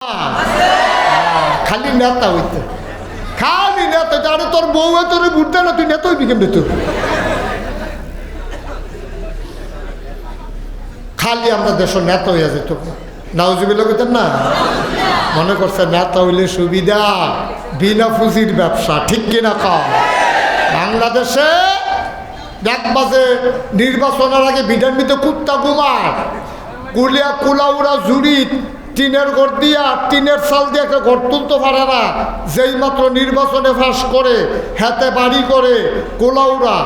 খালি নেতা হইতে খালি নেতা আরে তোর বউ তোর বুঝতে না তুই নেতা হইবি কেমনি তুই খালি আমরা দেশের নেতা হইয়া যেত নাউজুবিল্লাহ কইতেন না মনে করছে নেতা হইলে সুবিধা বিনা পুঁজির ব্যবসা ঠিক কিনা কম বাংলাদেশে দেখবা যে নির্বাচনের আগে বিধানবিতে কুত্তা ঘুমার কুলিয়া কুলাউড়া জুড়ি টিনের ঘর দিয়া টিনের চাল দিয়ে একটা ঘর তুলতে পারে না যেই মাত্র নির্বাচনে ফাঁস করে হাতে বাড়ি করে কোলাউড়া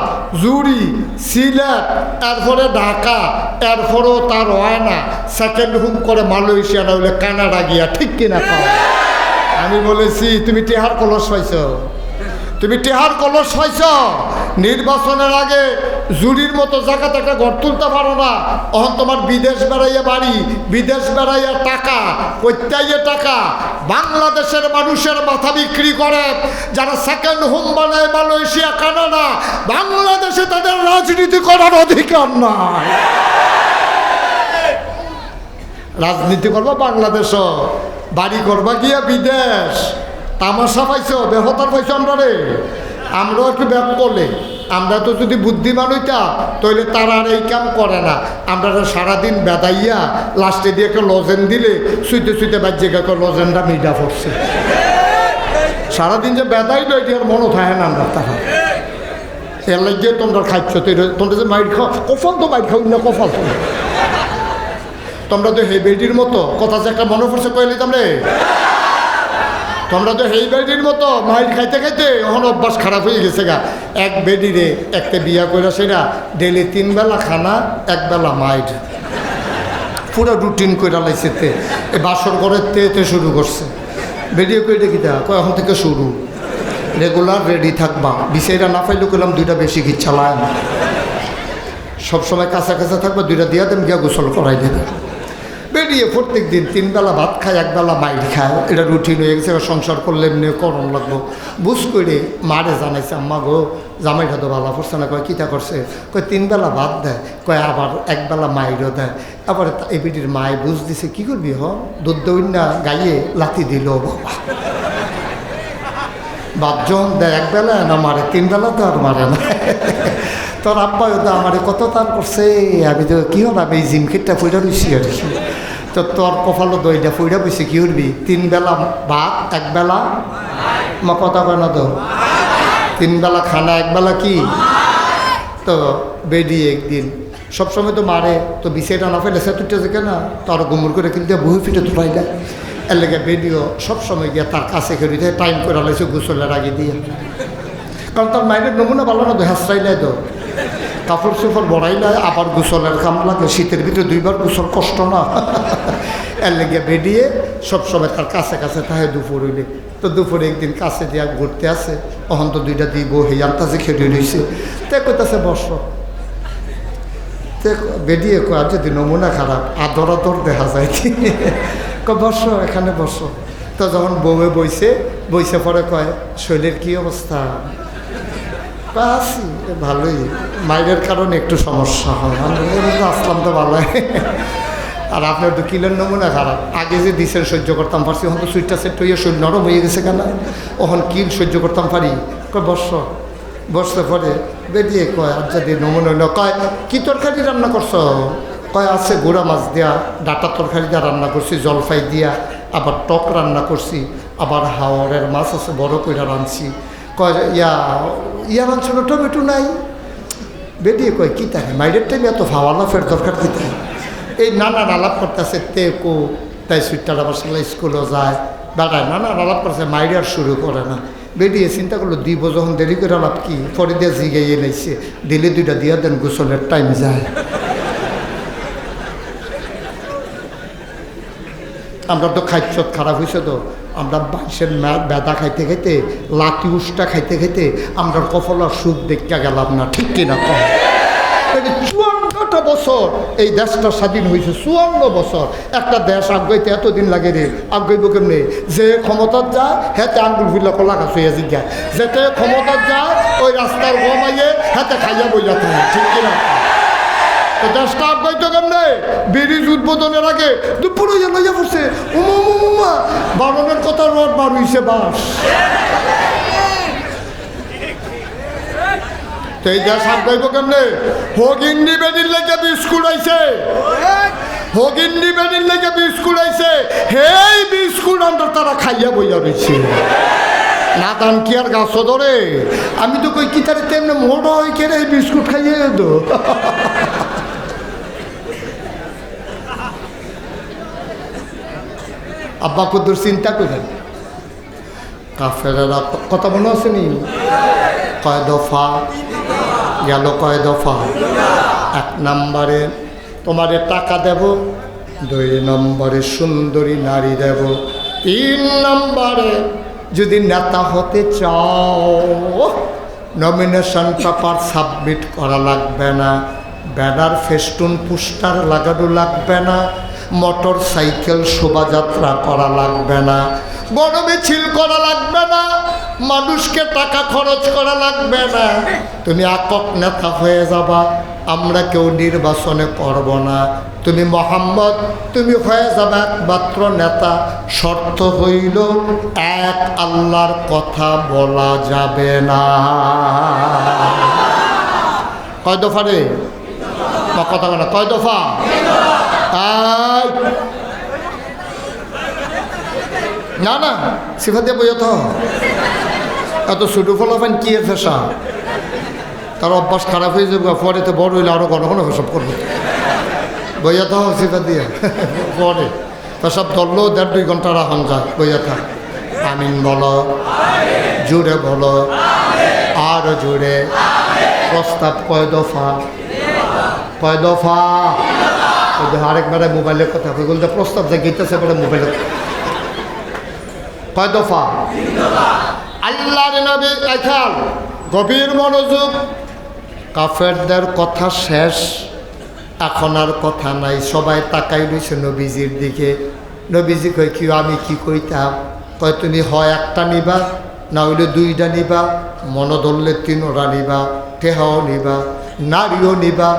জুড়ি সিলেট এরপরে ঢাকা এরপরেও তার হয় না সেকেন্ড হুম করে মালয়েশিয়া না হলে কানাডা গিয়া ঠিক কিনা খাও আমি বলেছি তুমি টেহার কলস পাইছ তুমি টেহার কলস পাইছ নির্বাচনের আগে জুড়ির মতো জায়গাতে একটা ঘর তুলতে পারো না তখন তোমার বিদেশ বেড়াইয়া বাড়ি বিদেশ বেড়াইয়া টাকা প্রত্যাইয়ে টাকা বাংলাদেশের মানুষের মাথা বিক্রি করে যারা সেকেন্ড হোম বানায় মালয়েশিয়া কানাডা বাংলাদেশে তাদের রাজনীতি করার অধিকার নাই রাজনীতি করবা বাংলাদেশও বাড়ি করবা গিয়া বিদেশ তামাশা পাইছো বেহতার পাইছো আমরা রে আমরাও একটু ব্যাপ করলে আমরা তো যদি বুদ্ধিমান হইতা তাহলে তারা আর এই কাম করে না আমরা সারাদিন বেদাইয়া লাস্টে দিয়ে একটা লজেন দিলে শুইতে শুইতে বাজ্যে একটা লজেনটা মিডা পড়ছে সারাদিন যে বেদাইল এটার মনে থাকে না আমরা তারা এর লাগিয়ে তোমরা খাচ্ছ তোমরা যে মাইট খাও কফল তো মাইট খাও না কফল তোমরা তো হে বেডির মতো কথা যে একটা মনে পড়ছে কইলে তোমরা তোমরা তো হেই বেডির মতো মাইট খাইতে খাইতে এখন অভ্যাস খারাপ হয়ে গেছে গা এক বেডিরে একটা বিয়া করে সেটা ডেলি 3 বেলা খানা 1 বেলা মাইট পুরো রুটিন করে লাইছে তে এই বাসর করে তে শুরু করছে বেডিও কইটা কিটা কয় এখন থেকে শুরু রেগুলার রেডি থাকবা বিষয়টা না পাইলে করলাম 2টা বেশি খিচ্ছালাম সবসময় কাছা কাছা থাকবা 2টা দিয়া দেন গিয়া গোসল করাই দেবে বেরিয়ে প্রত্যেক দিন 3 বেলা ভাত খায় 1 বেলা মাইর খায় এটা রুটিন হয়ে গেছে সংসার করলে এমনি করণ লাগবো বুঝ করে মারে জানাইছে আম্মা গো জামাইটা তো ভালো করছে না কয় কীটা করছে কয় 3 বেলা ভাত দেয় কয় আবার 1 বেলা মাইরও দেয় আবার এই বেটির মায় বুঝ দিছে কী করবি দুধ দৌড় না গাইয়ে লাথি দিল বাবা ভাত যখন দেয় 1 বেলা না মারে 3 বেলা তো আর মারে না তোর আব্বা তো আমার কত তার করছে আমি তো কী হল আমি এই জিমকেটটা ফুইটা রয়েছি আর কি তো তোর কপালও দইটা ফুইটা বসে কী উঠবি 3 বেলা ভাত 1 বেলা মা কথা কয় না তো 3 বেলা খানা 1 বেলা কি তো বেরিয়ে একদিন সবসময় তো মারে তো বিষয়টা না ফেলে সে তুইটা যে কেনা তোর গুমুর করে কিনতে বহু ফিটে তুলাই দেয় এর লেগে বেডিও সবসময় গিয়ে তার কাছে খেয়ে দেয় টাইম করে লাইছে গোসলের আগে দিয়ে কারণ তার মায়ের নমুনা ভালো না তো হাসরাইলাই তো কাপড় চোপড় বড়াইলাই আবার গোসলের কাম লাগে শীতের ভিতরে 2বার গোসল কষ্ট না এর লেগে বেরিয়ে সবসময় তার কাছে কাছে তাহে দুপুর হইলে তো দুপুরে একদিন কাছে দিয়া ঘুরতে আসে তখন তো 2টা দিব হে আনতাছে খেয়ে রয়েছে তে কইতাছে বস তে বেরিয়ে কয় আর যদি নমুনা খারাপ আদর আদর দেখা যায় বস এখানে বস তো যখন বউয়ে বইছে পরে কয় শৈলের কী অবস্থা আছি ভালোই মায়ের কারণে একটু সমস্যা হয় আসলাম তো ভালো আর আপনার তো কিলের নমুনা খারাপ আগে যে দিছেন সহ্য করতাম পারছি এখন তো সুইটটা সেট হইয়া শরীর নরম হয়ে গেছে কেন ওখন কিল সহ্য করতাম পারি কয় বসতে পরে বেরিয়ে কয় আর যদি নমুনা হইল কয় কী তরকারি রান্না করছো কয় আছে গুঁড়া মাছ দিয়া ডাটা তরকারি দিয়া রান্না করছি জলফাই দিয়া আবার টক রান্না করছি আবার হাওড়ের মাছ আছে বড় কইরা রাঁধছি কয় ইয়া রাঁধছ না টমেটো নাই বেরিয়ে কয় কী থাকে মাইরের টাইমে এত ভাওয়ালা ফের দরকার কী থাকে এই নানান আলাপ করতেছে তে কো তাই সুইটার আবার সেলাই স্কুলও যায় বেড়ায় নানান আলাপ করছে মাইরে আর শুরু করে না বেরিয়ে চিন্তা করলো দিব যখন দেরি করে আলাপ কি পরে দিয়ে জিগাইয়ে নিয়েছে দিলে 2টা দিয়া দেন গোসলের টাইম যায় আমরা তো খাদ্য খারাপ হয়েছে তো আমরা বাঁশের বেদা খাইতে খাইতে লাতি উষ্টা খাইতে খাইতে আমরা কফলার সুখ দেখতে গেলাম না ঠিক কিনা কম 54টা বছর এই দেশটা স্বাধীন হয়েছে 54 বছর একটা দেশ আগাইতে এতদিন লাগে রে আগাইব কেমনি যে ক্ষমতার যায় হেতে আঙ্গুল ফুলা কলা গাছ হইয়া জিজ্ঞায় যেতে ক্ষমতার যায় ওই রাস্তার গমাইয়ে হেতে খাইয়া বইয়া থাকে ঠিক কিনা দেশটা আগাইতো কেমনে? ব্রিজ উদ্বোধনের আগে দুপুরে লইয়া পড়ছে বারণের কথা রড বার হইছে বাস। এই দেশ আগাইব কেমনে? হগিন্ডি বেডির লেগে বিস্কুট আইছে, হগিন্ডি বেডির লেগে বিস্কুট আইছে, হেই বিস্কুট আমরা তারা খাইয়া বইয়া রয়েছে। না দান কি আর গাছ ধরে? আমি তো কই কি তারে তেমনি মোড় হয়ে কেড়ে এই বিস্কুট খাইয়ে তো। আব্বা কুদ্দুর চিন্তা করেন, কাফেরেরা কথা মনে আছে নি? কয় দফা গেল, কয় দফা? 1 নম্বরে তোমারে টাকা দেব, 2 নম্বরে সুন্দরী নারী দেব, 3 নম্বরে যদি নেতা হতে চাও নমিনেশন পেপার সাবমিট করা লাগবে না, ব্যানার ফেস্টুন পোস্টার লাগানো লাগবে না, মোটর সাইকেল শোভাযাত্রা করা লাগবে না, গণমিছিল করা লাগবে না, মানুষকে টাকা খরচ করা লাগবে না, তুমি একক নেতা হয়ে যাবা, আমরা কেউ নির্বাচনে করব না, তুমি মোহাম্মদ, তুমি হয়ে যাবে একমাত্র নেতা। শর্ত হইল এক আল্লাহর কথা বলা যাবে না। কয় দফা রে? কথা বলা কয় দফা? না না সিফা দিয়ে বইয়া তো এত ছোটো ফলাফান কি এর ফেসা, তার অভ্যাস খারাপ হয়ে যাবে, পরে তো বড় হইলে আরো ঘন ঘন পেশাব করবে। বইয়া থাও সিফা দিয়ে পরে পেশাব ধরলেও 1.5-2 ঘন্টা রাখান যায়। বইয়া থাক। আমিন বলো, জুড়ে বলো, আরো জুড়ে। প্রস্তাব কয় দফা? কয় দফা? আরেকবারে মোবাইলের কথা বলতে প্রস্তাব যে গেতেছে বলে মোবাইলের কয় দফা? আল্লাহর নবী খেয়াল, গভীর মনোযোগ। কাফেরদের কথা শেষ, এখন আর কথা নাই। সবাই তাকাই রয়েছে নবীজির দিকে। নবীজি কই কি আমি কি কইতাম? কয় তুমি হয় একটা নিবা, না হইলে 2টা নিবা, মন ধরলে 3টা নিবা, টেহাও নিবা, নারীও নিবা,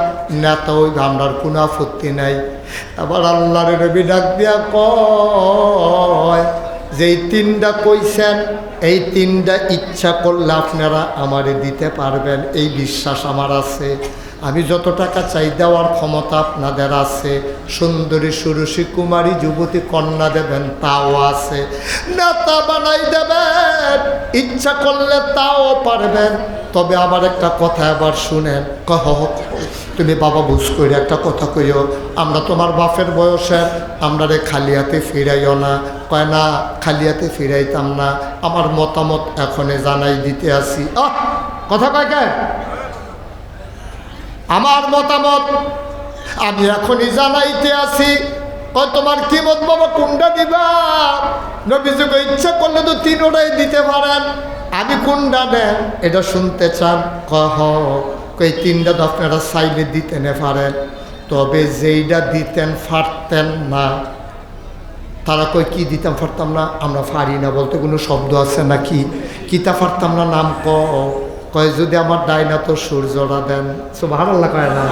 নেতা ওই আমরার কোনো আপত্তি নাই। আবার আল্লাহর নবী ডাক দিয়া কয় যেই 3টা কইছেন এই 3টা ইচ্ছা করলে আপনারা আমারে দিতে পারবেন, এই বিশ্বাস আমার আছে। আমি যত টাকা চাই দেওয়ার ক্ষমতা আপনাদের আছে। সুন্দরী সুরসী কুমারী যুবতী কন্যা দেবেন তাও আছে। নেতা বানাই দেবেন ইচ্ছা করলে তাও পারবেন। তবে আবার একটা কথা আবার শুনেন। তুমি বাবা বুঝ করে একটা কথা কইও, আমরা তোমার বাপের বয়সের, আমরা রে খালি হাতে ফিরাইও না। কয় না, খালি হাতে ফিরাইতাম না, আমার মতামত এখনই জানাই দিতে আসি। কথা কয় কে? আমার মতামত আমি এখনই জানাইতে আসি। কয় তোমার কি মত বাবা, কোনটা দিবা? নবীজি ইচ্ছা করলে তো 3টাই দিতে পারেন, আমি কোনটা নেন এটা শুনতে চান? কই 3টা তো আপনারা চাইলে দিতে নে পারেন, তবে যেইটা দিতেন পারতেন না। তারা কই কি দিতাম পারতাম না? আমরা পারি না বলতে কোনো শব্দ আছে নাকি? কিতা পারতাম না নাম কয় যদি আমার ডাইনা তো সূর্যটা দেন। সুবহানাল্লাহ কয় না?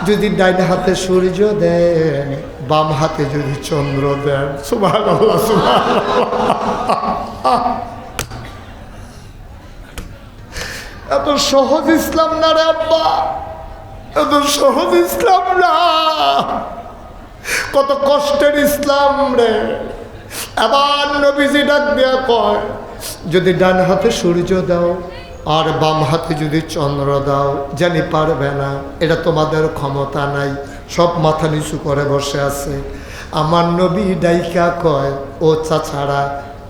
যদি ডাইনা হাতে সূর্য দেন, বাম হাতে যদি চন্দ্র দেন। সুবহানাল্লাহ সুবহানাল্লাহ। এত সহজ ইসলাম না রে আব্বা, এত সহজ ইসলাম না, কত কষ্টের ইসলাম রে। এবার নবীজি ডাক দিয়া কয় যদি ডান হাতে সূর্য দাও আর বাম হাতে যদি চন্দ্র দাও, জানি পারবে না, এটা তোমাদের ক্ষমতা নাই। সব মাথা নিচু করে বসে আছে। আমার নবী ডাইকা কয় ও চাচারা,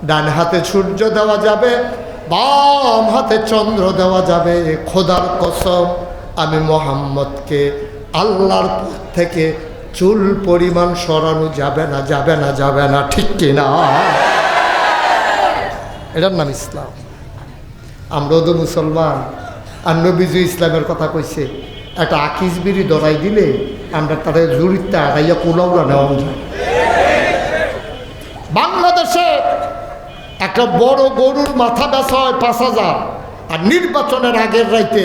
ডান হাতে সূর্য দেওয়া যাবে, বাম হাতে চন্দ্র দেওয়া যাবে। খোদার কসম আমি মোহাম্মদকে আল্লাহর পথ থেকে চুল পরিমাণ সরানো যাবে না, যাবে না, যাবে না। ঠিক কিনা? এটার নাম ইসলাম। আমরাও তো মুসলমান, আর নবীজি ইসলামের কথা কইছে। একটা আকিস বিড়ি ধরাই দিলে আমরা তাদের জুড়িতে আড়াইয়া কোলাউরা নেওয়া যায়। বাংলাদেশে একটা বড় গরুর মাথা বেচা হয় 5,000, আর নির্বাচনের আগের রাইতে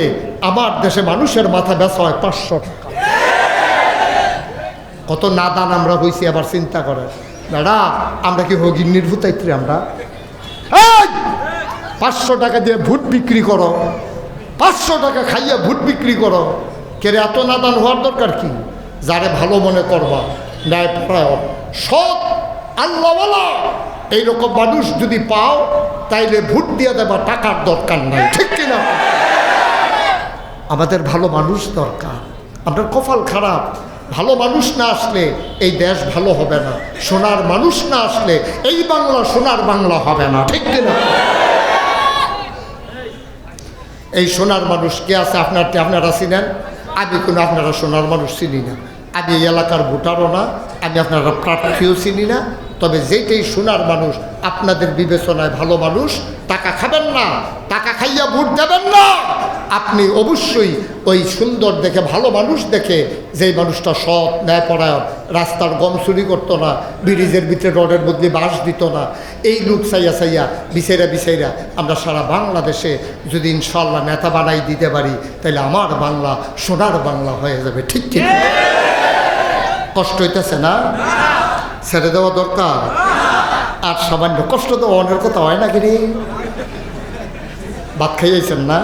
আমার দেশে মানুষের মাথা বেচা হয় 500 টাকা। কত নাদান আমরা হয়েছি, আবার চিন্তা করে দাদা আমরা কি হগির নির্ভূতাইত্রী আমরা? 500 টাকা দিয়ে ভোট বিক্রি করো, 500 টাকা খাইয়া ভোট বিক্রি করো, কেরে এত নাদান হওয়ার দরকার কি? যারে ভালো মনে করবা, ন্যায়পরায়ণ, সৎ, আল্লাহওয়ালা এইরকম মানুষ যদি পাও তাইলে ভোট দিয়ে দেবা, টাকার দরকার নাই, ঠিক কিনা? আমাদের ভালো মানুষ দরকার। আপনার কপাল খারাপ, ভালো মানুষ না আসলে এই দেশ ভালো হবে না, সোনার মানুষ না আসলে এই বাংলা সোনার বাংলা হবে না, ঠিক কিনা? এই সোনার মানুষ কে আছে আপনারা চিনেন? আমি কোনো আপনারা সোনার মানুষ চিনি না, আমি এই এলাকার ভোটারও না, আমি আপনারা প্রার্থীও চিনি না। তবে যেটাই সোনার মানুষ আপনাদের বিবেচনায় ভালো মানুষ, টাকা খাবেন না, টাকা খাইয়া ভোট দেবেন না। আপনি অবশ্যই ওই সুন্দর দেখে ভালো মানুষ দেখে, যেই মানুষটা সৎ, ন্যায়পরায়ণ, রাস্তার গম চুরি করতো না, ব্রিজের ভিতরে রডের বদলে বাঁশ দিত না, এই লোক চাইয়া বিচাইরা আমরা সারা বাংলাদেশে যদি ইনশাল্লাহ নেতা বানাই দিতে পারি, তাহলে আমার বাংলা সোনার বাংলা হয়ে যাবে, ঠিক ঠিক? কষ্ট হইতেছে না? ছেড়ে দেওয়া দরকার। আর সামান্য কষ্ট তো অনেক কথা হয় না, কিনি ভাত খাইয়েছেন না?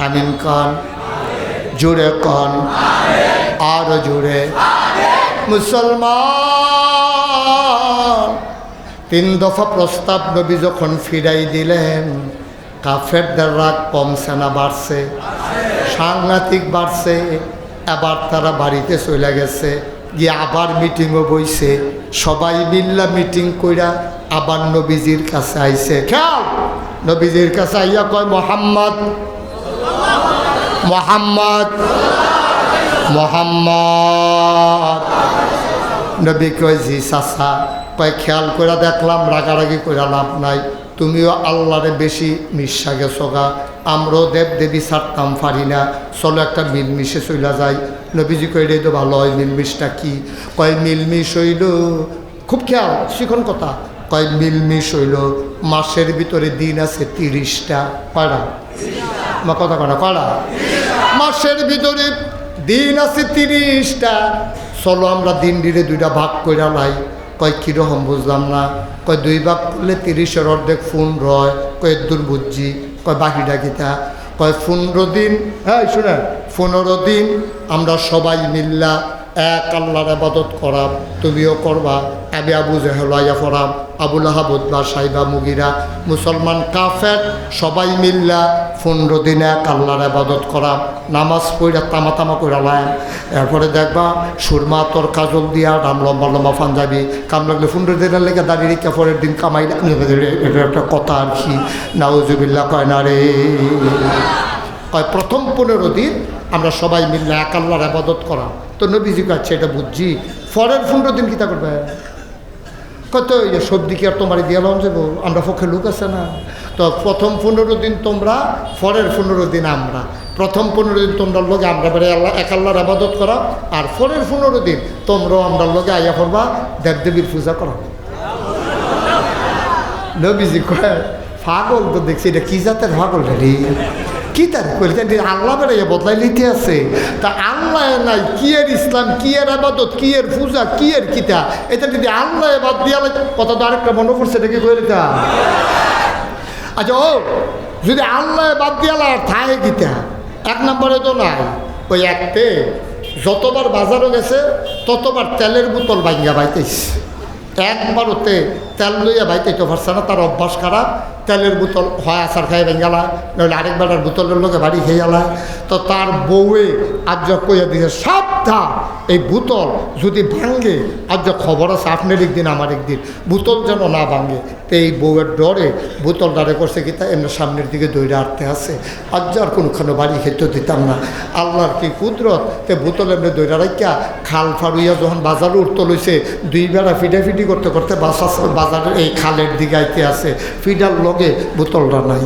আমিন কন, জোরে কন, আরো জোরে। মুসলমান 3 দফা প্রস্তাব নবী যখন ফিরাই দিলেন, কাফেরদের রাগ কমছে না বাড়ছে? সাংঘাতিক বাড়ছে। এবার তারা বাড়িতে চলে গেছে, গিয়ে আবার মিটিংও বইছে, সবাই মিল্লা মিটিং কইরা আবার নবীজির কাছে আইছে। খেয়াল, নবীজির কাছে আইয়া কয় মোহাম্মদ মোহাম্মদ মোহাম্মদ। নবী কয় জি চাচা। কয় খেয়াল করে দেখলাম রাগারাগি করে লাভ নাই, তুমিও আল্লাহরে বেশি মিশা গেছো গা, আমরাও দেব দেবী ছাড়তাম পারি না, চলো একটা মিলমিশে চইলা যাই। নবীজি কই রে তো ভালো হয়, মিলমিশটা কি? কয় মিলমিশ হইল, খুব খেয়াল, শিখন কথা, কয় মিলমিশ হইল মাসের ভিতরে দিন আছে 30টা। কয়টা? আমার কথা কয়টা? কয়টা? মাসের ভিতরে দিন আছে 30টা, চলো আমরা দিন দিনে 2টা ভাগ কইরা লাই। কয় কীরকম বুঝলাম না? কয় 2 ভাগ করলে 30-এর অর্ধেক 15 কয় দূর বুঝছি। কয় বাকিটা কিতা? কয় 15 দিন, হ্যাঁ শুনেন, 15 দিন আমরা সবাই মিল্লা এক আল্লাহর ইবাদত করাম, তুমিও করবা, আমি আবু জেহেল আইয়া পড়াম, আবু লাহাব উতবা সাইবা মুগিরা মুসলমান কাফের সবাই মিল্লা 15 দিন এক আল্লাহর ইবাদত করাম, নামাজ পড়া তামা করে লাম। এরপরে দেখবা সুরমা তোর কাজল দিয়া রাম লম্বা লম্বা পাঞ্জাবি, কাম লাগলে 15 দিনের লেগে দাঁড়িয়ে রেখে পরের দিন কামাই। এটা একটা কথা আর কি, নাউজুবিল্লাহ। কয় না রে, কয় প্রথম 15 দিন আমরা সবাই মিললে এক আল্লাহর ইবাদত করা। তো নবীজি কাছে এটা বুঝছি, পরের 15 দিন কী তা করবে? কত সবজি কি আর তোমার দিয়ে লন যাবো, আমরা পক্ষে লোক আছে না? তো প্রথম 15 দিন তোমরা, পরের 15 দিন আমরা। প্রথম 15 দিন তোমরা লোকে আমরা বেড়ে আল্লাহ এক আল্লাহর ইবাদত করা, আর পরের 15 দিন তোমরাও আমরা লোকে আইয়া করবা দেবদেবীর পূজা করা। নবীজি কয় পাগল তো দেখছি, এটা কি জাতের পাগল রে? কি তার আল্লাহ বেড়ে বদলাই নিতে আছে? তা আল্লাহ নাই, কি এর ইসলাম, কি এর আবাদত, কি এর পূজা, কি এর কিতা? এটা যদি আল্লাহ বাদ দিয়া কথা তো আরেকটা মনে করছে, এটা কি করে দিতা? আচ্ছা ও যদি আল্লাহ বাদ দিয়ালা আর থায় গীতা 1 নম্বরে তো নাই। ওই একতে যতবার বাজারও গেছে ততবার তেলের বোতল ভাঙ্গা বাইতেছে, একবার ওতে তেল লইয়া বাইতেইতে পারছে না, তার অভ্যাস খারাপ। তেলের বোতল হয় আচার খাই ভেঙ্গালা, নইলে আরেকবার আর বোতলের লোকে বাড়ি খেয়ে গেলায়। তো তার বউয়ে আজ কইয়া দিয়েছে সাবধান, এই বোতল যদি ভাঙ্গে, আজ খবর আছে আপনার একদিন আমার একদিন, বোতল যেন না ভাঙ্গে। তো এই বউয়ের ডরে বোতল ডারে করছে কি তা এমনি সামনের দিকে দৌড়ে আটতে আছে, আজ আর কোনোখানে বাড়ি খেতে দিতাম না। আল্লাহর কি কুদরত, তে বোতল এমনি দৌড়া রাখিয়া খাল ফাড়ুইয়া যখন বাজারে উঠতে লইছে, 2 বেলা ফিটাফিটি করতে করতে বাজারের এই খালের দিকে আইতে আছে, ফিডার লগে বোতলটা নাই।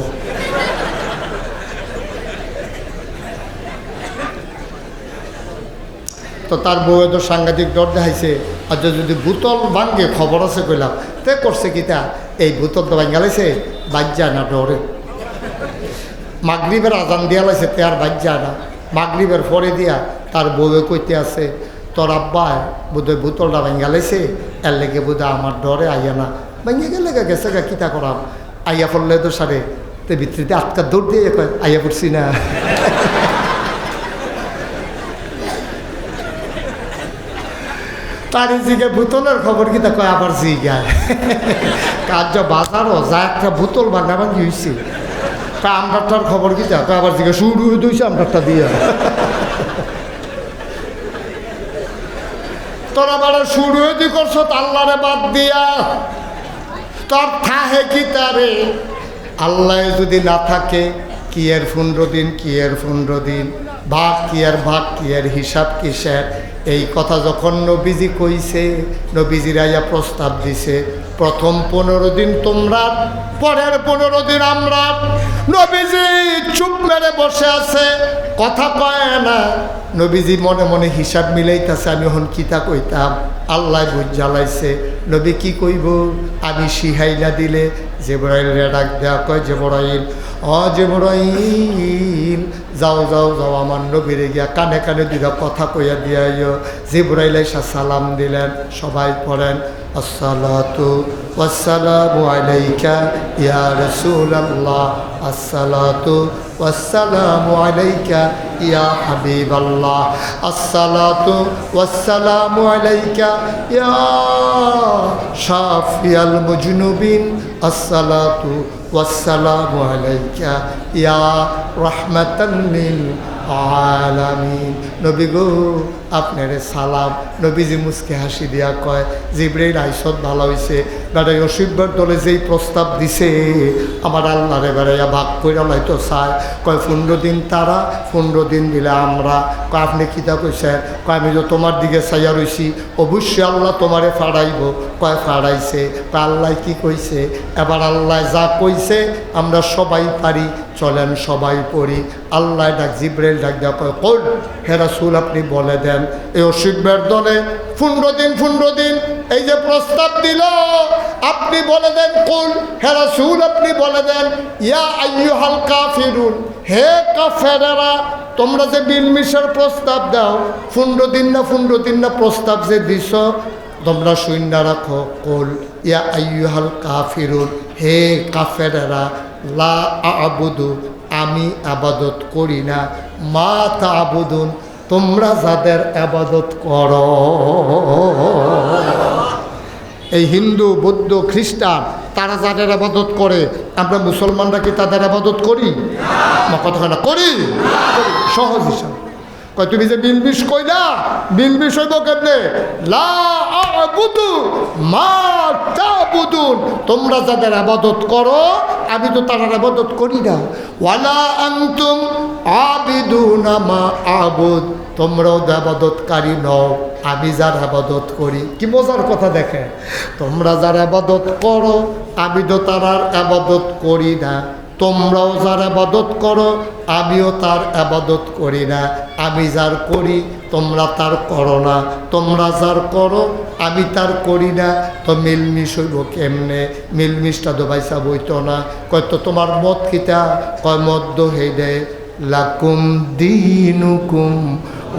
তো তার বউয়ে তো সাংঘাতিক ডর দেখাইছে, আর যদি বোতল ভাঙ্গে খবর আছে কইলাম। তে করছে কি তা, এই বোতল তো ভাঙ্গালাইছে, বাজ যায় না ডরে। মাগরিবের আজান দিয়া লাইছে, তে আর বাজ যায় না। মাগরিবের পরে দিয়া তার বউয়ে কইতে আছে তোর আব্বায় বোধহয় বোতলটা ভেঙে গেলেছে, এর লেগে বোধহয় আমার ডরে আইয়া না, ভেঙে গেলে গেছে গা কিতা করাম, আইয়া পড়লে তো সারে তো ভিতরিতে আটকা দৌড় দিয়ে কয় আইয়া পড়ছি না। তার জিগে বোতলের খবর কিতা কয় আবার জিগায় কার্য বাজারও যা একটা বোতল ভাঙা ভাঙি হয়েছে, আমরাটার খবর কিতা কয় আবার জিগে শুরু হয়ে দিয়েছে আমরাটা দিয়া। তোরা বাড়া শুরু হয়ে দি করছ আল্লাহরে বাদ দিয়া, তোর থাহে কি তারে আল্লাহ যদি না থাকে কি এর 15 দিন, কি এর 15 দিন, ভাগ কি এর ভাগ, কি এর হিসাব কিসের। এই কথা যখন নবীজি কইছে, নবীজির আইয়া প্রস্তাব দিছে প্রথম 15 দিন তোমরা, পরের 15 দিন আমরা। নবীজি চুপ মেরে বসে আছে, কথা কয় না। নবীজি মনে মনে হিসাব মিলাইতেছে আমি এখন কিতা কইতাম, আল্লাহ বুঝ জ্বালাইছে। নবী কি কইব আমি শিহাইলা দিলে জিবরাইল রে ডাক দেয়া কয় জিবরাইল, জিবরাইল যাও যাও যাও আমার নবীরে গিয়া কানে কানে দুইটা কথা কইয়া দিয়াইও। জিবরাইল এসে সালাম দিলেন, সবাই পড়েন আসসালাতু ওয়াসসালামু আলাইকা ইয়া রাসূলুল্লাহ, আসসালাতু ওয়াসসালামু আলাইকা ইয়া হাবিবাল্লাহ, আসসালাতু ওয়াসসালামু আলাইকা ইয়া শাফিয়াল মুজনুবিন, আসসালাতু ওয়াসসালামু আলাইকা ইয়া রাহমাতাল লিল আলামিন। নবী গো আপনারে সালাম। নবীজি মুসকে হাসি দিয়া কয় জিবরাইল আইসত ভালো হইছে, বেড়াই অসিববার দলে যেই প্রস্তাব দিছে আমার আল্লাহরে বেড়াইয়া ভাগ কইরা লাইতো চায়। কয় 15 দিন তারা, 15 দিন দিলে আমরা। কয় আপনি কিতা কইছেন? কয় আমি তো তোমার দিকে চাইয়া রইছি, অবশ্যই আল্লাহ তোমারে ফাড়াইব। কয় ফাড়াইছে। কয় আল্লাহ কি কইছে? এবার আল্লাহ যা কইছে আমরা সবাই পারি, চলেন সবাই পড়ি। আল্লাহ ডাক জিবরাইল ডাক দেওয়া কয় কোন হে রাসূল আপনি বলে দেন এই অসিববার দলে 15 দিন 15 দিন এই যে প্রস্তাব দিল আপনি বলে দেন কোন হে রাসূল আপনি বলে দেন ইয়া আইয়ুহাল কাফিরুন, হে কাফেরেরা তোমরা যে মিলমিশের প্রস্তাব দাও 15 দিন না 15 দিন না প্রস্তাব যে দিছ তোমরা শূন্য রাখো। কোল ইয়া আইয়ুহাল কাফিরুন, হে কাফেরেরা লা আবুদু আমি আবাদত করি না, মা তাবুদুন তোমরা যাদের আবাদত করো। এই হিন্দু বৌদ্ধ খ্রিস্টান তারা যাদের আবাদত করে আমরা মুসলমানরা কি তাদের আবাদত করি? কথা না করি, সহজ হিসাব। কয় তুমি যে বিলবিশ কইলা বিলবিশ হইব কেমনে? লা আবুদু মা তাবুদুন, তোমরা যাদের আবাদত করো আমি তো তার আবাদত করি না। ওয়ালা আনতুম আবিদুনা মা আবুদ, তোমরাও আবাদতকারী নও আমি যার আবাদত করি। কি মজার কথা দেখে, তোমরা যার আবাদত করো আমি তো তার আবাদত করি না, তোমরাও যার আবাদত করো আমিও তার আবাদত করি না। আমি যার করি তোমরা তার করো না, তোমরা যার করো আমি তার করি না। তো মিলমিশ হইব কেমনে? মিলমিশটা তো বাইসা বইতো না। কয়তো তোমার মত কিতা? কয় মত দো হেই দে লাকুম দিনুকুম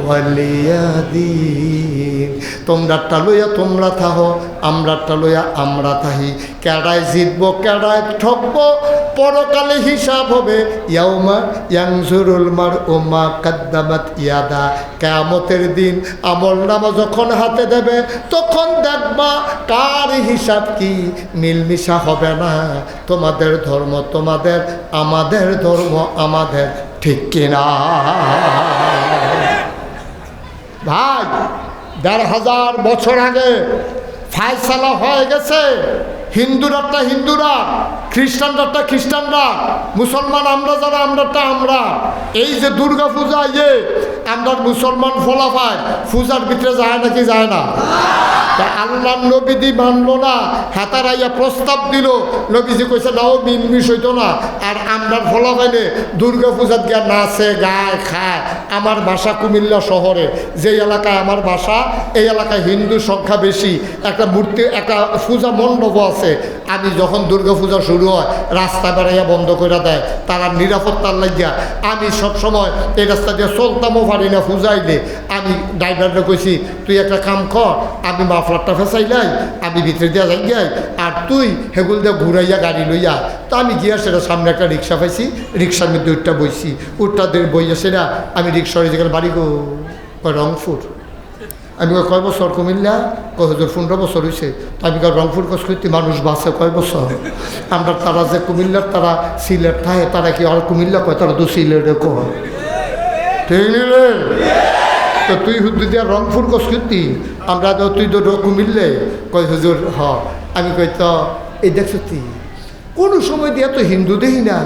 ওয়ালিয়া দিন, তোমরাটা লইয়া তোমরা থাহো, আমরাটা লইয়া আমরা থাহি। কেডায় জিতবো কেডায় ঠকবো পরকালে হিসাব হবে। ইয়াউমা ইয়ানজুরুল মারউ মা কাদ্দামাত ইয়াদা, কিয়ামতের দিন আমলনামা যখন হাতে দেবে তখন দেখবা কার হিসাব কি। মিলমিশা হবে না, তোমাদের ধর্ম তোমাদের, আমাদের ধর্ম আমাদের, ঠিক কিনা ভাই? ১,৫০০ বছর আগে ফায়সালা হয়ে গেছে। হিন্দুরাটা হিন্দুরা, খ্রিস্টানরাটা খ্রিস্টানরা, মুসলমান আমরা যারা আমরাটা আমরা। এই যে দুর্গা পূজা আমরা মুসলমান ফলাফায় পূজার ভিতরে যায় নাকি যায় না? তা আল্লাহ নবীদি মানলো না, হাতারাইয়া প্রস্তাব দিল। নবীজি কইছে নাও মিলমিশ হইতো না। আর আমরা ফলাফাইলে দুর্গা পূজার গিয়া নাচে গায় খায়। আমার বাসা কুমিল্লা শহরে, যে এলাকায় আমার বাসা এই এলাকায় হিন্দু সংখ্যা বেশি। একটা মূর্তি একটা পূজা মণ্ডপ আছে, আমি যখন দুর্গাপূজা শুরু হয় রাস্তা বেড়াইয়া বন্ধ করে দেয় তারা নিরাপত্তার লাগিয়া। আমি সবসময় এই রাস্তা দিয়ে চলতামও পারি না পূজাইলে। আমি ড্রাইভারটা কইছি তুই একটা কাম কর, আমি মাফলারটা ফেসাইলাই, আমি ভিতরে দিয়া যাই যাই, আর তুই হেগুল দিয়ে ঘুরাইয়া গাড়ি লইয়া। তো আমি গিয়া সেটা সামনে একটা রিক্সা পাইছি, রিক্সার মধ্যে উঠটা বইছি, উঠটা বইয়া সেটা আমি রিক্সার যেখানে বাড়ি গো রংপুর। আমি কয় বছর কুমিল্লা? কয় হুজুর 15 বছর হয়েছে। তো আমি রংপুর কী মানুষ বাসে কয় বছর? আমরা তারা যে কুমিল্লার তারা সিলেট থাকে, তারা কি আর কুমিল্লা কয়? তারা তো সিলেটে কয়, ঠিক রে? তো তুই হুজুর দিয়া রংপুর কী আমরা তো তুই তো কুমিল্লে কয় হুজুর হ। আমি কই তো এই দেখছো তুই কোনো সময় দিয়ে এত হিন্দু দেখি না,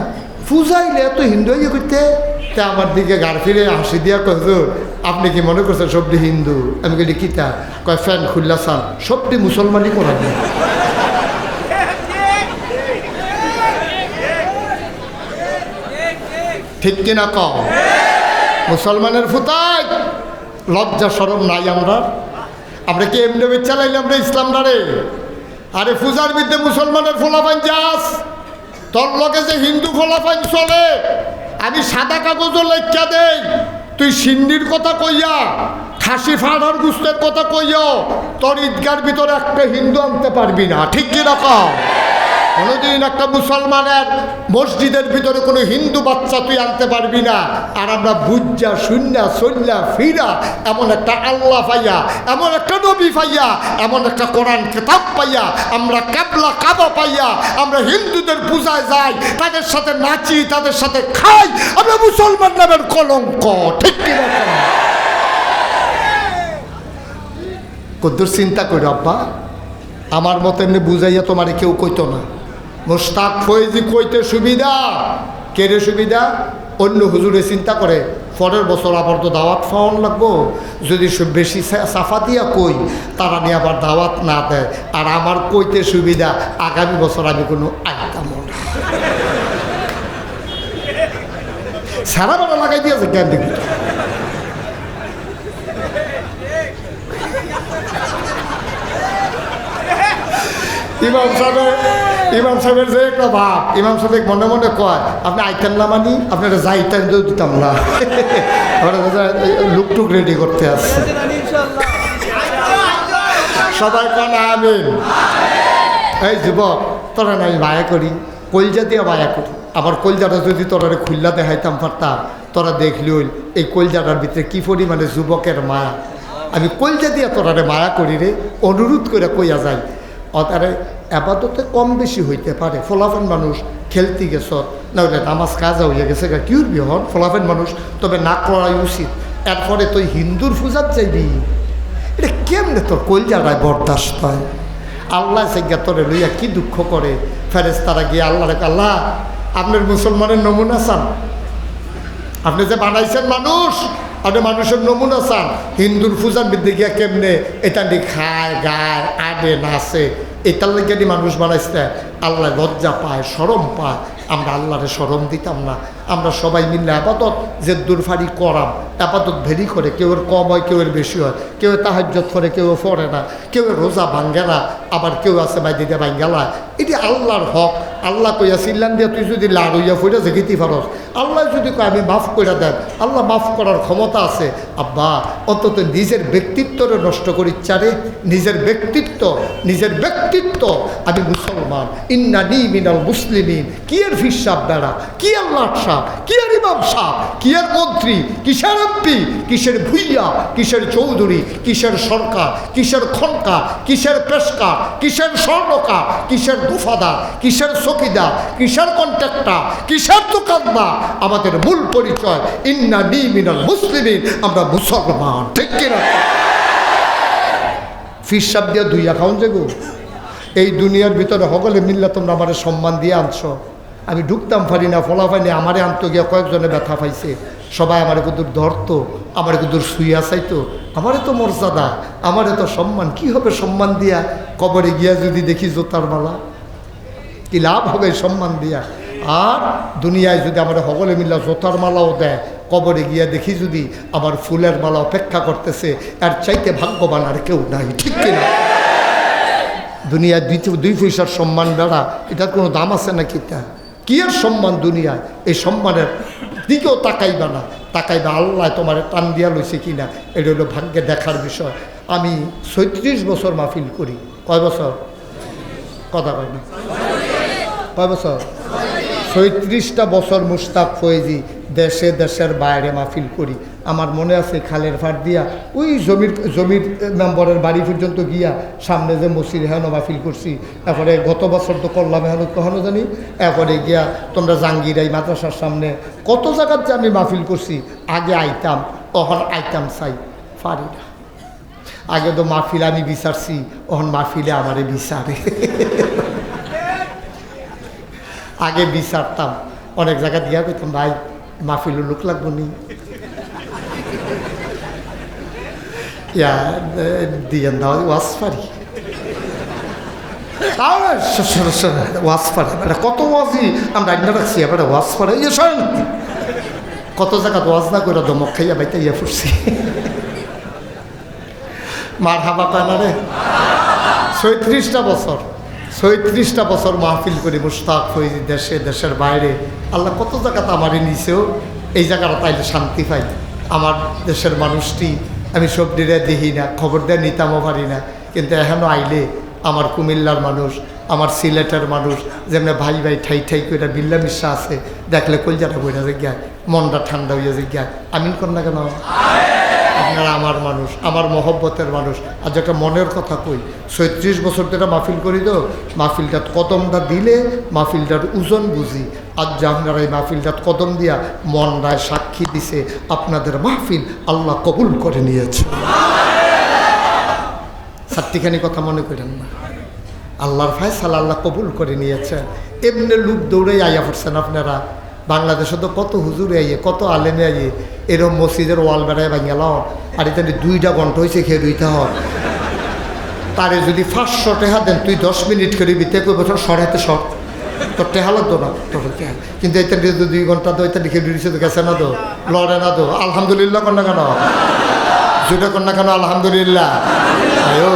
পূজাইলে এত হিন্দু ইয়ে করতে। তা আমার দিকে গাড় ফিরে হাসি দিয়া কয় হুজুর আপনি কি মনে করছেন সবটি হিন্দু? আমি কই কিতা? কয় ফ্যান খুল্লা সাল সবটি মুসলমানই করেন। ঠিক কিনা ক? মুসলমানের ফুতাই লজ্জা শরম নাই আমরা? আমরা কি এমনি চালাইলে আমরা ইসলাম ডারে? আরে পূজার বিদ্যে মুসলমানের ফোলাফাইন যাস, তোর লগে যে হিন্দু ফোলাফাইন চলে। আমি সাদা কাগজও লেখা দেই, তুই সিন্ডির কথা কইয়া খাসি ফাড়ার গুস্তের কথা কইয়া তোর ঈদগার ভিতরে একটা হিন্দু আনতে পারবি না, ঠিক কিরকম? কোনোদিন একটা মুসলমানের মসজিদের ভিতরে কোনো হিন্দু বাচ্চা তুই আনতে পারবি না। আর আমরা বুঝা শূন্য সল্লা ফিরা এমন একটা আল্লাহ পাইয়া, এমন একটা নবী পাইয়া, এমন একটা কোরআন কিতাব পাইয়া, আমরা কাবলা কাবা পাইয়া আমরা হিন্দুদের পূজায় যাই, তাদের সাথে নাচি, তাদের সাথে খাই, আমরা মুসলমান নামের কলঙ্ক, ঠিক কিনা? কদ্দুর চিন্তা করি আব্বা, আমার মতো এমনি বুঝাইয়া তোমারে কেউ কইতো না। মোস্তাক ফয়েজি কইতে সুবিধা, কেড়ে সুবিধা? অন্য হুজুরে চিন্তা করে পরের বছর আবার তো দাওয়াত পাওয়ান লাগবো, যদি বেশি সাফা দিয়া কই তারা নিয়ে আবার দাওয়াত না দেয়। আর আমার কইতে সুবিধা, আগামী বছর আমি কোনো আইতাম না। সারা বেলা লাগাই দিয়েছে জ্ঞান দেখি। ইমাম সাহেবের যে একটা ভাব, ইমাম সাহেব মনে মনে কয় আপনি আইতেন না, মানি আপনারা যাইতেন দিতাম না। লুকটুক রেডি করতে আসছে সবাই, কন আমিন। এই যুবক তোরা না আমি মায়া করি, কলজা দিয়ে মায়া করি। আবার কলজাটা যদি তোরা খুল্লা দেখাইতাম পারতাম, তোরা দেখলি এই কলজাটার ভিতরে কি পরিমাণে যুবকের মায়া। আমি কলজা দিয়ে তোরারে মায়া করি রে, অনুরোধ করে কইয়া যাই। অতারে আপাতত কম বেশি হইতে পারে, ফলাফল মানুষ খেলতে গেছ না হলে নামাজ কাজা হইয়া গেছে গা, কিউর বিহন ফলাফল মানুষ, তবে না করাই উচিত। এরপরে তুই হিন্দুর পূজার চাইবি, এটা কেমনে তোর কলজাটায় বরদাস্ত হয়? আল্লাহ সেগা তোরে লইয়া কি দুঃখ করে। ফেরেশতারা গিয়ে আল্লাহ রেখে, আল্লাহ আপনার মুসলমানের নমুনা চান, আপনি যে বানাইছেন মানুষ, আপনি মানুষের নমুনা চান। হিন্দুর পূজার বিদ্যে গিয়া কেমনে এটা নিয়ে খায় গায় আডে নাচে, এটার লেগে মানুষ বানাইছে। আল্লাহ লজ্জা পায়, শরম পায়। আমরা আল্লাহরে শরম দিতাম না। আমরা সবাই মিললে আপাতত যে দূরফারি করাম, আপাতত ভেরি করে, কেউ কম হয়, কেউ বেশি হয়, কেউ তাহাজ্জুদ করে, কেউ পড়ে না, কেউ রোজা ভাঙ্গে না, আবার কেউ আছে মাই দিতে ভাঙ্গালা। এটি আল্লাহর হক। আল্লাহ কইয়া সিল্লান দিয়া তুই যদি লাড়ইয়া ফুটে জেগিতে পারস, আল্লাহ যদি কয় আমি মাফ করে দেন, আল্লাহ মাফ করার ক্ষমতা আছে। আব্বা অন্তত নিজের ব্যক্তিত্বরে নষ্ট করিচ্ছারে, নিজের ব্যক্তিত্ব আমি মুসলমান, ইন্নানি মিনাল মুসলিমিন। কি এর ফিসাব বেড়া, কি আর লাট সাহ, কি আর ইমাম সাহ, কি আর মন্ত্রী, কিসের এমপি, কিসের ভুইয়া, কিসের চৌধুরী, কিসের সরকার, কিসের খনকার, কিসের পেশকার, কিসের স্বর্ণকার, কিসের দফাদার, কিসের চকিদার, কিসের কন্ট্রাক্টর, কিসের দোকানদার। আমাদের মূল পরিচয় ইন্নানি মিনাল মুসলিমিন, আমরা মুসলমান, ঠিক কিনা? ফিসাব দিয়া দুই অ্যাকাউন্ট যে গো, এই দুনিয়ার ভিতরে সকলে মিললে তোমরা আমার সম্মান দিয়ে আনছো। আমি ঢুকতাম পারি না, ফলাফাইনি আমারে আনতো গিয়া কয়েকজনে ব্যথা পাইছে। সবাই আমার কুদুর ধরতো, আমার কুদুর শুইয়া চাইতো। আমারে তো মর্যাদা, আমারে তো সম্মান। কি হবে সম্মান দিয়া? কবরে গিয়া যদি দেখি জোতার মালা, কি লাভ হবে সম্মান দিয়া? আর দুনিয়ায় যদি আমার সকলে মিল্লা জোতার মালাও দেয়, কবরে গিয়া দেখি যদি আমার ফুলের মালা অপেক্ষা করতেছে, আর চাইতে ভাগ্যবান আর কেউ নাই, ঠিক কিনা? দুনিয়ায় দুই পয়সার সম্মান বেড়া, এটার কোনো দাম আছে নাকি? তা কি আর সম্মান দুনিয়ায়? এই সম্মানের দিকেও তাকাইবা না, তাকাইবা আল্লাহ তোমার টান দিয়া লইছে কি না, এটা হলো ভাগ্যে দেখার বিষয়। আমি ৩৬ বছর মাহফিল করি। কয় বছর? কথা কয় না। কয় বছর? ৩৬টা বছর মুশতাক ফয়েজি দেশে দেশের বাইরে মাহফিল করি। আমার মনে আছে খালের ফাট দিয়া ওই জমির মেম্বরের বাড়ি পর্যন্ত গিয়া সামনে যে মসজিদ হেন মাহফিল করছি। এরপরে গত বছর তো করলাম হেন কখনো জানি, এরপরে গিয়া তোমরা জাঙ্গিরাই মাদ্রাসার সামনে কত জায়গার যে আমি মাহফিল করছি। আগে আইতাম, তখন আইতাম চাই পারি না। আগে তো মাহফিল আমি বিচারছি, তখন মাহফিলে আমারে বিচারে। আগে বিচারতাম, অনেক জায়গা দিয়া পেতাম ভাই মাহফিল লোক লাগবো নি, দিয়েন দাও ওয়াজ পারি, ওয়াজ পারে কত ওয়াজই আমরা আইনা রাখছি, এবার ওয়াজ পারে কত জায়গা ওয়াজ না করে দমক খাইয়া বাইতে ইয়া ফুটছি। মার হাবা পায় না রে। ৩৬টা বছর মাহফিল করি মুশতাক ফয়েজি দেশে দেশের বাইরে। আল্লাহ কত জায়গাতে আমারই নিছেও, এই জায়গাটা তাইলে শান্তি পাই। আমার দেশের মানুষটি আমি সব দিনে দেখি না, খবর দেয় নিতামও পারি না, কিন্তু এখনও আইলে আমার কুমিল্লার মানুষ, আমার সিলেটের মানুষ যেমন ভাই ভাই ঠাই ঠাই করে বিল্লা মিশা আছে, দেখলে কলজাটা বইরা জিজ্ঞায়, মনটা ঠান্ডা হইয়া জিজ্ঞায় আমিন কর না কেন? আপনারা আমার মানুষ, আমার মহব্বতের মানুষ। আজ একটা মনের কথা কই, ৩৬ বছর ধরে মাহফিল করি তো, মাহফিলটা কদমটা দিলে মাহফিলটার ওজন বুঝি। আজ যে আপনারা এই মাহফিলটার কদম দিয়া মনরায় সাক্ষী দিছে আপনাদের মাহফিল আল্লাহ কবুল করে নিয়েছে। সাতটিখানি কথা মনে করেন না, আল্লাহর ফায়সালা আল্লাহ কবুল করে নিয়েছে। এমনি লোক দৌড়ে আইয়া পড়ছেন আপনারা। বাংলাদেশে তো কত হুজুরে আইয়ে, কত আলেমে আইয়ে, এরম মসজিদের ওয়াল বেড়ায় ভাঙিয়ে লাও, আর এখানে 2টা ঘন্টা হয়েছে খেয়ে দুইটা হয়। তারে যদি 500 টাকা দেন, তুই 10 মিনিট খেলিবি, তে কই বছর সরাইতে সর, তোর টেহা লাগতো না তোর। কিন্তু এটা 2 ঘন্টা তো এটা লিখে দিয়েছে তো, গেছে না তো, লড়ে না তো। আলহামদুলিল্লাহ কর না কেন? জুটা কর না কেন? আলহামদুলিল্লাহ। আয়ো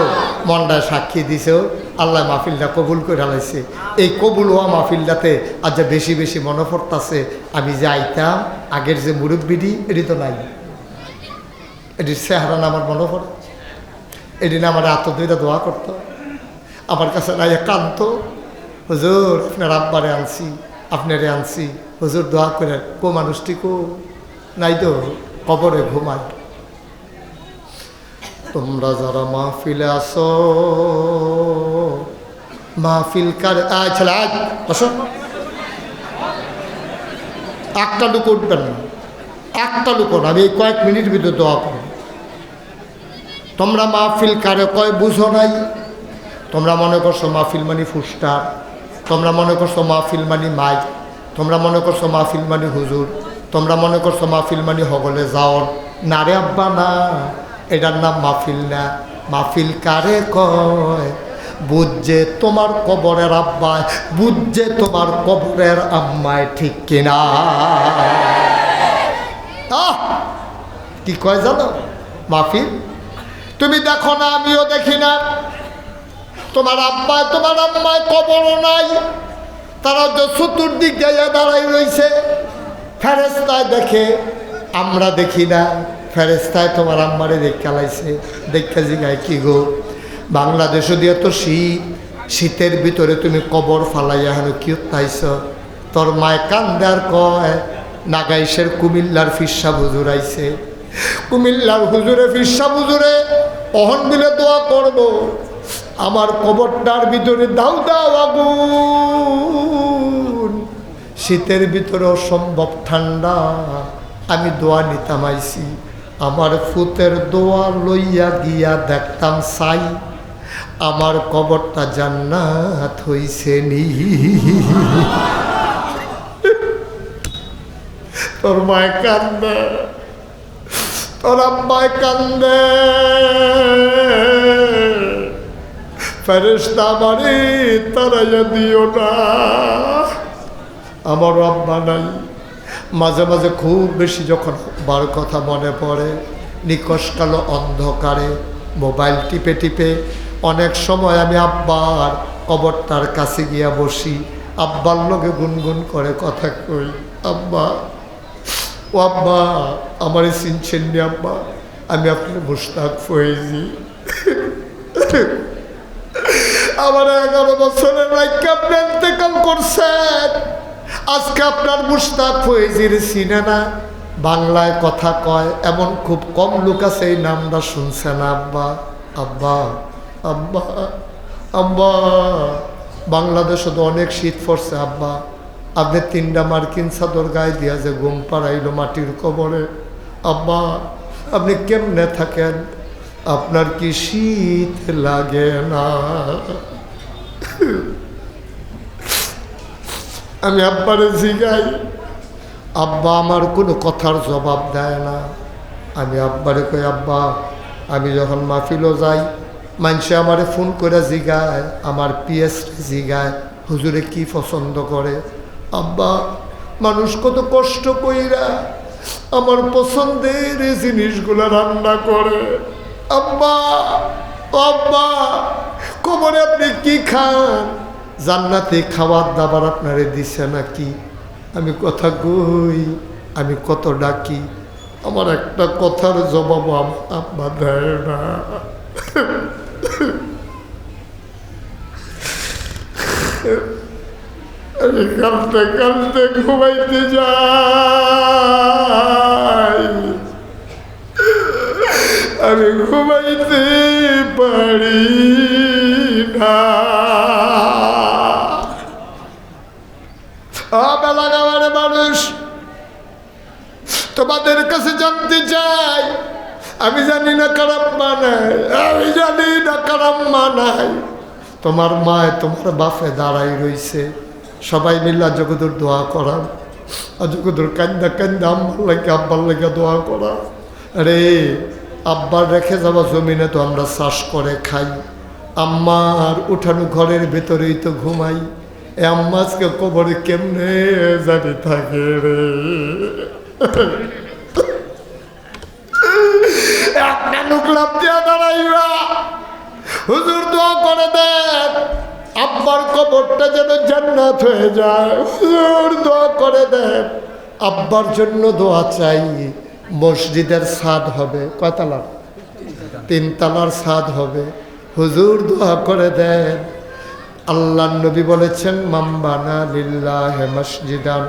মনটায় সাক্ষী দিছেও, আল্লাহ মাহফিলটা কবুল করে হালাইছে। এই কবুল হওয়া মাহফিলটাতে আজ যা বেশি বেশি মনে পড়তেছে, আমি যে আইতাম আগের যে মুরব্বিডি, এটি তো নাই, এটির চেহারা না আমার মনে পড়ে। এটি না আমার আত্মদয়টা দোয়া করতো, আমার কাছে নাই কান্ত, হুজুর আপনার আব্বারে আনছি, আপনারে আনছি, হুজুর দোয়া করে। কো মানুষটি কো নাই তো, কবরে ঘুমায়। তোমরা যারা মাহফিলে আসো, মাহফিল কারে ছেলে আজ বসো, একটা লোক উঠবেন না, একটা লোক। আমি এই কয়েক মিনিট ভিতরে দোয়া করব। তোমরা মাহফিল কারে কয় বুঝো নাই। তোমরা মনে করছো মাহফিল মানি ফুস্টার, তোমরা মনে করছো মাহফিল মানি মাইক, তোমরা মনে করছো মাহফিল মানি হুজুর, তোমরা মনে করছো মাহফিল মানি হগলে যাওয়ার। না রে আব্বা না, এটার নাম মাহফিল না। মাহফিল কারে কয় বুঝছে তোমার কবরের আব্বায়, বুঝছে তোমার কবরের আম্মায়, ঠিক কিনা? কি কয় জানো মাহফিল? তুমি দেখো না, আমিও দেখি না, তোমার আব্বায় তোমার আম্মায় কবরও নাই, তারা তো চতুর্দিক গাইয়া দাঁড়াই রয়েছে। ফেরেস্তায় দেখে, আমরা দেখি না। ফেরেস্তায় তোমার আম্মারে দেখে লাইছে, দেখে জিগায় কি গো বাংলাদেশও দিয়ে তো শীত, শীতের ভিতরে তুমি কবর ফালাইয়া হেন কি তাইছ? তোর মায় কান্দে আর কয় নাগাইশের কুমিল্লার ফিরসা হুজুর আইছে, কুমিল্লার হুজুরে ফিরসা হুজুরে অহন মিলে দোয়া করবো, আমার কবরটার ভিতরে দাও দাও আগুন। শীতের ভিতরে অসম্ভব ঠান্ডা, আমি দোয়া নিতাম আইছি। আমার ফুতের দোয়া লইয়া গিয়া দেখতাম চাই, আমার কবরটা জান্নাত হইছে নি। তোর মায় কান্দে, তোর আম্মায় কান্দে, ফেরেশতা আমারে তারাইয়া দিও না। আমার আব্বা নাই। মাঝে মাঝে খুব বেশি যখন বার কথা মনে পড়ে, নিকশ কালো অন্ধকারে মোবাইল টিপে টিপে অনেক সময় আমি আব্বার কবরটার কাছে গিয়া বসি, আব্বার লগে গুনগুন করে কথা কই, আব্বা ও আব্বা আমারে চিনছেন নি আব্বা, আমি আপনার মুশতাক ফয়েজি, আমার 11 বছরের রাইকে আপনি ইন্তেকাল করছেন, আজকে আপনার মুশতাক ফয়েজির চিনে না, বাংলায় কথা কয় এমন খুব কম লোক আছে এই নামটা শুনছে না আব্বা। আব্বা আব্বা আব্বা বাংলাদেশে তো অনেক শীত পড়ছে আব্বা, আপনি 3টা মার্কিন চাদর গায়ে দিয়া যে ঘুম পাড়াইলো মাটির কবরে, আব্বা আপনি কেমনে থাকেন, আপনার কি শীত লাগে না? আমি আব্বারে জিগাই, আব্বা আমার কোনো কথার জবাব দেয় না। আমি আব্বারে কই, আব্বা আমি যখন মাহফিলও যাই মানুষে আমারে ফোন করে জিগায়, আমার পিএস জিগায় হুজুরে কি পছন্দ করে, আব্বা মানুষ কত কষ্ট কইরা আমার পছন্দের এই জিনিসগুলো রান্না করে, আব্বা আব্বা কবরে আপনি কি খান, জান্নাতে খাবার দাবার আপনারে দিছে নাকি? আমি কথা কই, আমি কত ডাকি, আমার একটা কথার জবাব আব্বা দেয় না। আমি কাঁদতে কাঁদতে ঘুমাইতে যাই, আমি ঘুমাইতে পারি না। বেলাগামার মানুষ তোমাদের কাছে জানতে চাই, আমি জানি না কারাম মানায়, আমি জানি না কারাম মানায়, তোমার মায় তোমার বাপে দাঁড়াই রইছে, সবাই মিল্লা জগদুর দোয়া করা, জগদুর কান্দা কান্দা আম্বার লাগে আব্বার লাগে দোয়া করা। আরে আব্বার রেখে যাওয়া জমিনে তো আমরা চাষ করে খাই, আম্মার উঠানো ঘরের ভেতরেই তো ঘুমাই, এ আম্মাজকে কবরে কেমনে জানি থাকে রে। একটা নুকলাপ দিয়া দাঁড়াইবা, হুজুর দোয়া করে দেন আব্বার কবরটা যেন জান্নাত হয়ে যায়, হুজুর দোয়া করে দেন আব্বার জন্য দোয়া চাই, মসজিদের ছাদ হবে কয়তলার? 3 তলার ছাদ হবে, হুজুর দোয়া করে দেন। আল্লাহ নবী বলেছেন মাম্বানা লিল্লাহি মসজিদান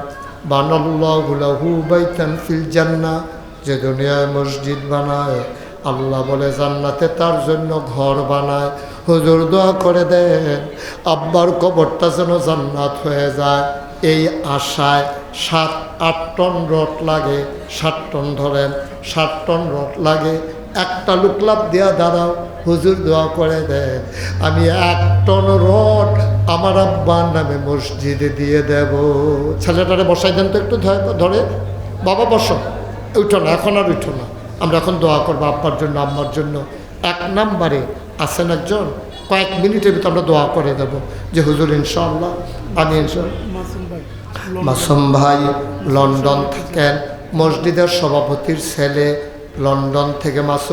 বানাল্লাহু লাহু বাইতান ফিল জান্নাহ, যে দুনিয়ায় মসজিদ বানায় আল্লাহ বলে জান্নাতে তার জন্য ঘর বানায়। হুজুর দোয়া করে দেন আব্বার কবরটা যেন জান্নাত হয়ে যায়, এই আশায় 7-8 টন রড লাগে, 7 টন ধরেন 7 টন রড লাগে, একটা লুকলাপ দিয়া দাঁড়াও, হুজুর দোয়া করে দেন আমি 1 টন রড আমার আব্বার নামে মসজিদে দিয়ে দেব। ছেলেটারে বসাই দেন তো একটু ধরে, বাবা বসো, উঠো না এখন, আর উঠো না, আমরা এখন দোয়া করবো আব্বার জন্য আম্মার জন্য। 1 নম্বরে আছেন একজন, কয়েক মিনিটের ভিতরে আমরা দোয়া করে দেব যে হুজুর ইনশাআল্লাহ। আমি মাসুম ভাই লন্ডন থাকেন, মসজিদের সভাপতির ছেলে, লন্ডন থেকে মাসুম